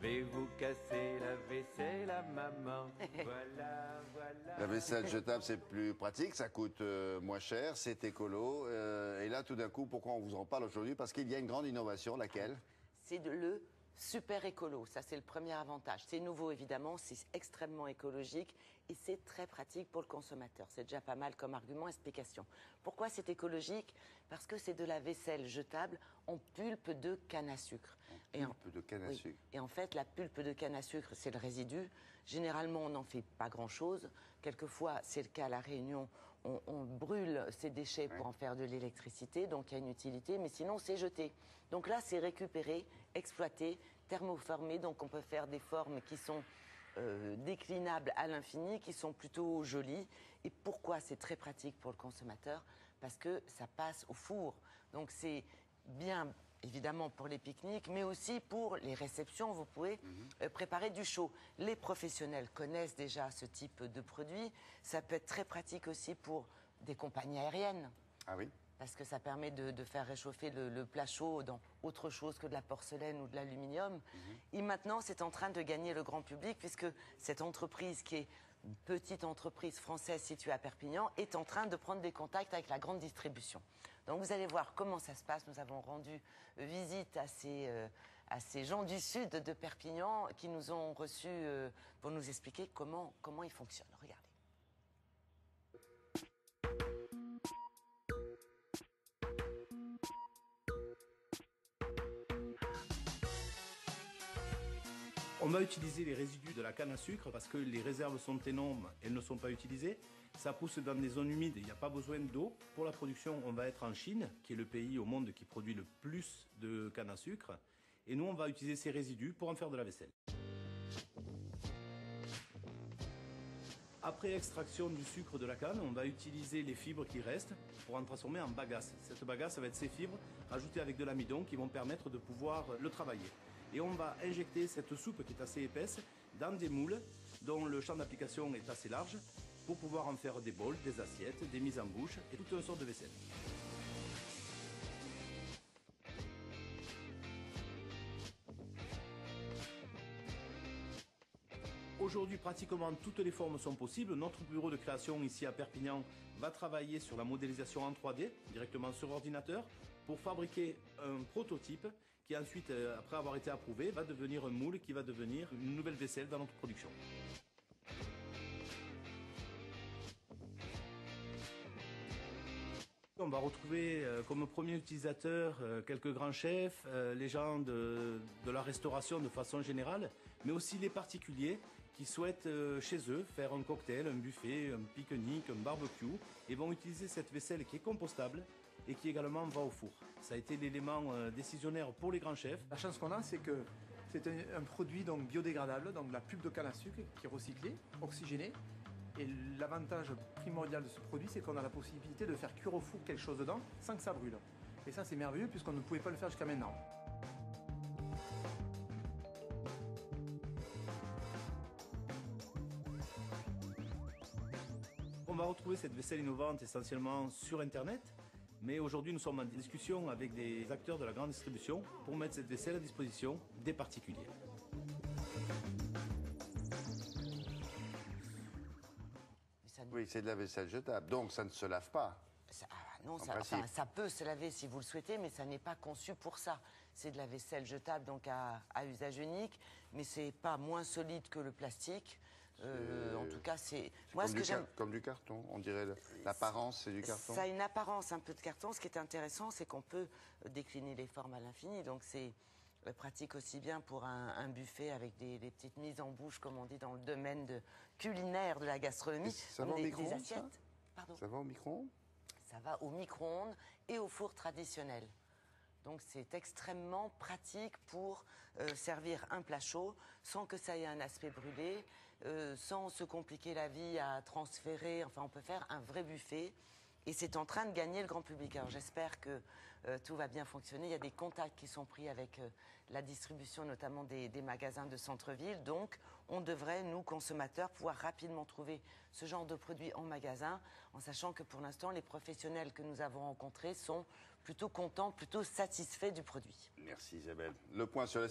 vais vous casser la vaisselle à maman. Voilà, voilà. La vaisselle jetable, c'est plus pratique, ça coûte moins cher, c'est écolo. Et là, tout d'un coup, pourquoi on vous en parle aujourd'hui? Parce qu'il y a une grande innovation, laquelle? C'est le super écolo, ça c'est le premier avantage. C'est nouveau évidemment, c'est extrêmement écologique et c'est très pratique pour le consommateur. C'est déjà pas mal comme argument, explication. Pourquoi c'est écologique? Parce que c'est de la vaisselle jetable en pulpe de canne à sucre. Pulpe de canne à sucre. Oui. Et en fait, la pulpe de canne à sucre, c'est le résidu. Généralement, on n'en fait pas grand-chose. Quelquefois, c'est le cas à La Réunion, on brûle ces déchets pour en faire de l'électricité, donc il y a une utilité, mais sinon, c'est jeté. Donc là, c'est récupéré, exploité, thermoformé, donc on peut faire des formes qui sont déclinables à l'infini, qui sont plutôt jolies. Et pourquoi c'est très pratique pour le consommateur? Parce que ça passe au four. Donc c'est bien, évidemment, pour les pique-niques, mais aussi pour les réceptions. Vous pouvez préparer du chaud. Les professionnels connaissent déjà ce type de produit. Ça peut être très pratique aussi pour des compagnies aériennes. Ah oui? Parce que ça permet de faire réchauffer le plat chaud dans autre chose que de la porcelaine ou de l'aluminium. Et maintenant, c'est en train de gagner le grand public, puisque cette entreprise, qui est une petite entreprise française située à Perpignan, est en train de prendre des contacts avec la grande distribution. Donc vous allez voir comment ça se passe. Nous avons rendu visite à ces gens du sud de Perpignan qui nous ont reçus pour nous expliquer comment ils fonctionnent. Regardez. On va utiliser les résidus de la canne à sucre parce que les réserves sont énormes, elles ne sont pas utilisées. Ça pousse dans des zones humides, il n'y a pas besoin d'eau. Pour la production, on va être en Chine, qui est le pays au monde qui produit le plus de canne à sucre. Et nous, on va utiliser ces résidus pour en faire de la vaisselle. Après extraction du sucre de la canne, on va utiliser les fibres qui restent pour en transformer en bagasse. Cette bagasse, ça va être ces fibres rajoutées avec de l'amidon qui vont permettre de pouvoir le travailler. Et on va injecter cette soupe qui est assez épaisse dans des moules dont le champ d'application est assez large pour pouvoir en faire des bols, des assiettes, des mises en bouche et toute une sorte de vaisselle. Aujourd'hui, pratiquement toutes les formes sont possibles. Notre bureau de création ici à Perpignan va travailler sur la modélisation en 3D, directement sur ordinateur, pour fabriquer un prototype qui ensuite, après avoir été approuvé, va devenir un moule qui va devenir une nouvelle vaisselle dans notre production. On va retrouver comme premiers utilisateurs quelques grands chefs, les gens de la restauration de façon générale, mais aussi les particuliers qui souhaitent chez eux faire un cocktail, un buffet, un pique-nique, un barbecue et vont utiliser cette vaisselle qui est compostable et qui également va au four. Ça a été l'élément décisionnaire pour les grands chefs. La chance qu'on a, c'est que c'est un produit donc biodégradable, donc la pulpe de canne à sucre qui est recyclée, oxygénée. Et l'avantage primordial de ce produit, c'est qu'on a la possibilité de faire cuire au four quelque chose dedans sans que ça brûle. Et ça, c'est merveilleux puisqu'on ne pouvait pas le faire jusqu'à maintenant. On va retrouver cette vaisselle innovante essentiellement sur Internet, mais aujourd'hui nous sommes en discussion avec des acteurs de la grande distribution pour mettre cette vaisselle à disposition des particuliers. Oui, c'est de la vaisselle jetable, donc ça ne se lave pas. Non, ça peut se laver si vous le souhaitez, mais ça n'est pas conçu pour ça. C'est de la vaisselle jetable, donc à usage unique, mais c'est pas moins solide que le plastique. En tout cas, c'est... Moi, comme du carton, on dirait l'apparence, c'est du carton. Ça a une apparence un peu de carton. Ce qui est intéressant, c'est qu'on peut décliner les formes à l'infini, donc c'est pratique aussi bien pour un buffet avec des petites mises en bouche, comme on dit dans le domaine culinaire de la gastronomie. Ça va au micro-ondes, ça ? Pardon. Ça va au micro-ondes ? Ça va au micro-ondes et au four traditionnel. Donc c'est extrêmement pratique pour servir un plat chaud sans que ça ait un aspect brûlé, sans se compliquer la vie à transférer. Enfin, on peut faire un vrai buffet. Et c'est en train de gagner le grand public. Alors j'espère que tout va bien fonctionner. Il y a des contacts qui sont pris avec la distribution, notamment des magasins de centre-ville. Donc on devrait, nous, consommateurs, pouvoir rapidement trouver ce genre de produit en magasin, en sachant que pour l'instant, les professionnels que nous avons rencontrés sont plutôt contents, plutôt satisfaits du produit. Merci Isabelle. Le point sur la